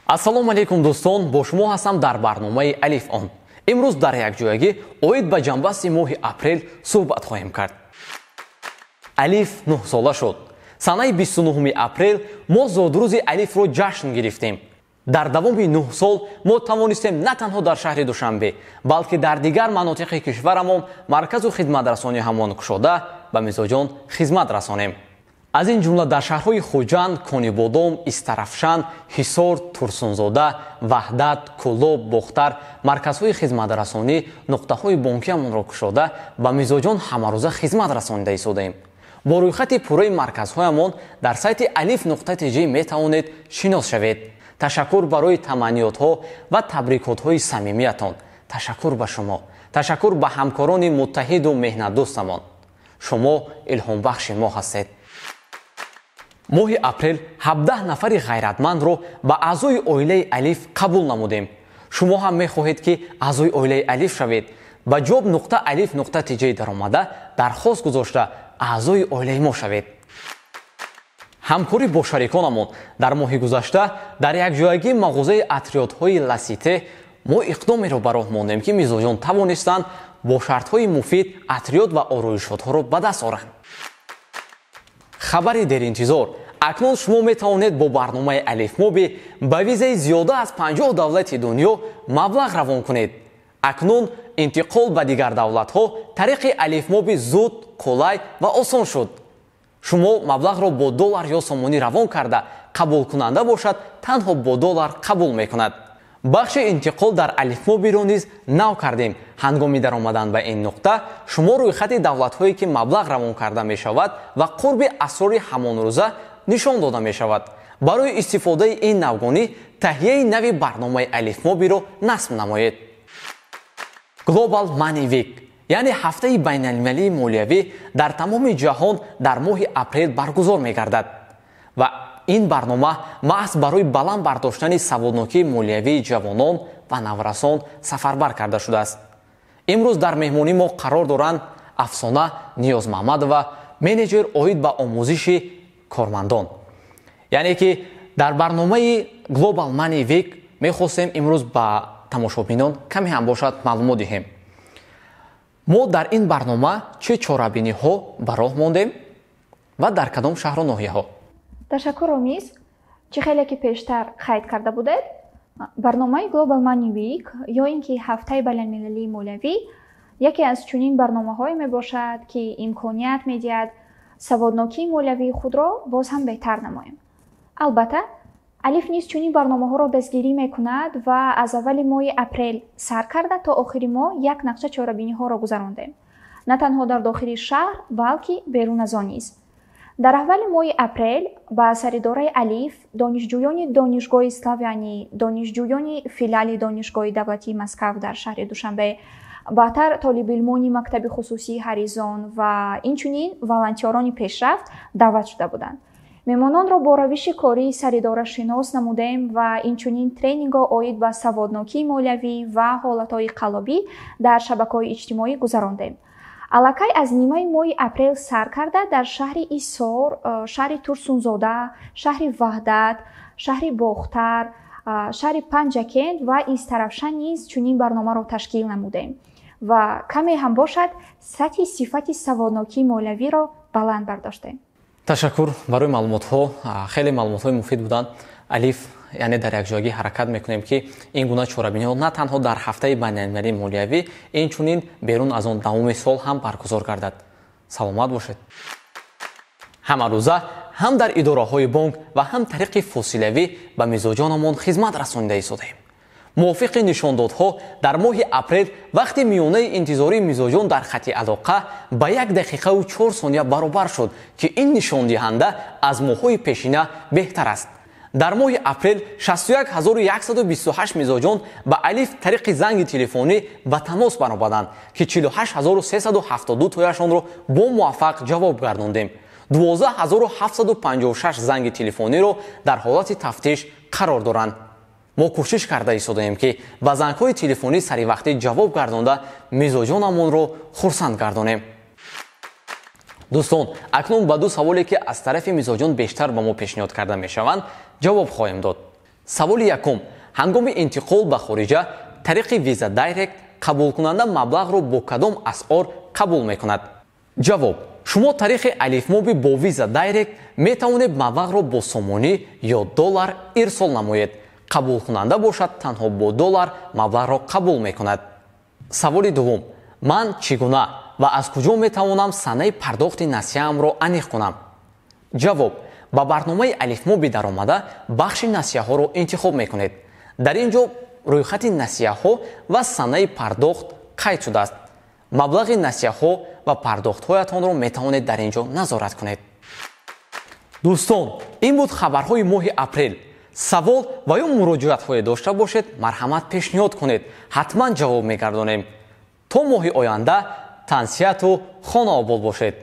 ассалому алейкум дӯстон, бо шумо ҳастам дар барномаи алиф он. имрӯз дар якҷоягӣ оид ба ҷанбасти моҳи апрел суҳбат хоҳем кард. алиф 9 сола шуд. санаи 29 апрел мо зодрӯзи алифро ҷашн гирифтем. дар давоми 9 сол мо тавонистем на танҳо дар шаҳри Душанбе, балки дар дигар манотиқи кишварамон марказу хидматрасонӣ ҳамон кушода ба мизоҷон хизмат расонем. аз ин ҷумла дар шаҳрҳои Хуҷанд, Конибодом, Истарафшан, Ҳисор, Турсунзода, Ваҳдат, Кӯлоб, Бохтар марказҳои хизматрасонӣ, нуқтаҳои бонкиамонро кушода ба мизоҷон ҳамарӯза хизмат расонида истодаем. бо рӯйхати пурраи марказҳоямон дар сайти alif.tg метавонед шинос шавед. ташаккур барои таманниётҳо ва табрикотҳои самимиятон. ташаккур ба шумо. ташаккур ба ҳамкорони муттаҳиду меҳнатдӯстамон. шумо илҳомбахши мо ҳастед. моҳи апрел 17 нафари ғайратмандро ба аъзои оилаи алиф қабул намудем. шумо ҳам мехоҳед ки аъзои оилаи алиф шавед. ба job.alif.tg даромада дархост гузошта аъзои оилаи мо шавед. ҳамкорӣ бо шариконамон дар моҳи гузашта дар якҷоягӣ мағозаи атриётҳои ласите мо иқдомеро ба роҳ мондем ки мизоҷон тавонистанд бо шартҳои муфид атриёт ва ороишотҳоро ба даст оранд. хабари деринтизор: акнун шумо метавонед бо барномаи алифмоби ба визаи зиёда аз 50 давлати дунё маблағ равон кунед. акнун интиқол ба дигар давлатҳо тариқи алифмоби зуд, қулай ва осон шуд. шумо маблағро бо доллар ё сомонӣ равон карда қабулкунанда бошад, танҳо бо доллар қабул мекунад. бахши интиқол дар алифмобиро низ нав кардем. ҳангоми даромадан ба ин нуқта шумо рӯйхати давлатҳое ки маблағ равон карда мешавад ва қурби асрори ҳамонрӯза нишон дода мешавад. барои истифодаи ин навгонӣ таҳияи нави барномаи алифмобиро насб намоед. Global Money Week, яъне ҳафтаи байналмилалии молиявӣ дар тамоми ҷаҳон дар моҳи апрел баргузор мегардад ва ин барнома маҳз барои баланд бардоштани саводнокии молиявии ҷавонон ва наврасон сафарбар карда шудааст. имрӯз дар меҳмонӣ мо қарор доранд Афсона Ниёзмаҳмадова, менеҷер оид ба омӯзиши кормандон. яъне ки дар барномаи Global Money Week мехостем имрӯз ба тамошобинон каме ҳам бошад маълумот диҳем. мо дар ин барнома чӣ чорабиниҳо ба роҳ мондем ва дар кадом шаҳру ноҳияҳо? ташаккур омиз. чӣ хеле ки пештар қайд карда будед, барномаи Global Money Week ё ин ки ҳафтаи байналмилалии молиявӣ яке аз чунин барномаҳое мебошад ки имконият медиҳад саводнокии молиявии худро боз ҳам беҳтар намоем. албатта алиф низ чунин барномаҳоро дастгирӣ мекунад ва аз аввали моҳи апрел сар карда то охири моҳ як нақша чорабиниҳоро гузарондем, на танҳо дар дохили шаҳр, балки берун аз он низ. дар аввали моҳи апрел ба саридораи алиф донишҷӯёни донишгоҳи Славянӣ, донишҷӯёни филиали донишгоҳи давлатии Москав дар шаҳри Душанбе, баъдтар толибилмони мактаби хусусии Ҳаризон ва инчунин волонтёрони пешрафт даъват шуда буданд. меҳмононро бо равиши кории саридора шинос намудем ва инчунин тренингҳо оид ба саводнокии молиявӣ ва ҳолатҳои қаллобӣ дар шабакаҳои иҷтимоӣ гузарондем. аллакай аз нимаи моҳи апрел сар карда дар шаҳри Исор, шаҳри Турсунзода, шаҳри Ваҳдат, шаҳри Бохтар, шаҳри Панҷакент ва Истарафшан низ чунин барномаро ташкил намудем ва каме ҳам бошад сатҳи сифати саводнокии молиявиро баланд бардоштем. ташаккур барои маълумотҳо. хеле маълумотҳои муфид буданд. алиф яъне дар якҷоягӣ ҳаракат мекунем ки ин гуна чорабиниҳо на танҳо дар ҳафтаи байналмилалии молиявӣ, инчунин берун аз он давоми сол ҳам баргузор гардад. саломат бошед. ҳамарӯза ҳам дар идораҳои бонк ва ҳам тариқи фосилавӣ ба мизоҷонамон хизмат расонида истодаем. мувофиқи нишондодҳо дар моҳи апрел вақти миёнаи интизории мизоҷон дар хати алоқа ба 1 дақиқаву 4 сония баробар шуд ки ин нишондиҳанда аз моҳҳои пешина беҳтар аст. дар моҳи апрел 61128 мизоҷон ба алиф тариқи занги телефонӣ ба тамос баромаданд ки 48372 тояшонро бо муваффақ ҷавоб гардондем. 12756 занги телефониро дар ҳолати тафтиш қарор доранд. мо кӯшиш карда истодаем ки ба зангҳои телефонӣ саривақтӣ ҷавоб гардонда мизоҷонамонро хурсанд гардонем. дӯстон, акнун ба ду саволе ки аз тарафи мизоҷон бештар ба мо пешниҳод карда мешаванд ҷавоб хоҳем дод. саволи якум: ҳангоми интиқол ба хориҷа тариқи виза дайрект қабулкунанда маблағро бо кадом асъор қабул мекунад? ҷавоб: шумо тариқи алифмоби бо виза дайрект метавонед маблағро бо сомонӣ ё доллар ирсол намоед. қабулкунанда бошад танҳо бо доллар маблағро қабул мекунад. саволи дуввум: ман чӣ гуна ва аз куҷо метавонам санаи пардохти насиҳаамро аниқ кунам? ҷавоб: ба барномаи алифмоби даромада бахши насиҳаҳоро интихоб мекунед. дар ин ҷо рӯйхати насиҳаҳо ва санаи пардохт қайд шудааст. маблағи насиҳаҳо ва пардохтҳоятонро метавонед дар ин ҷо назорат кунед. дӯстон, ин буд хабарҳои моҳи апрел. савол ва ё муроҷиатҳое дошта бошед, марҳамат пешниҳод кунед, ҳатман ҷавоб мегардонем. то моҳи оянда тансиҳату хона обод бошед.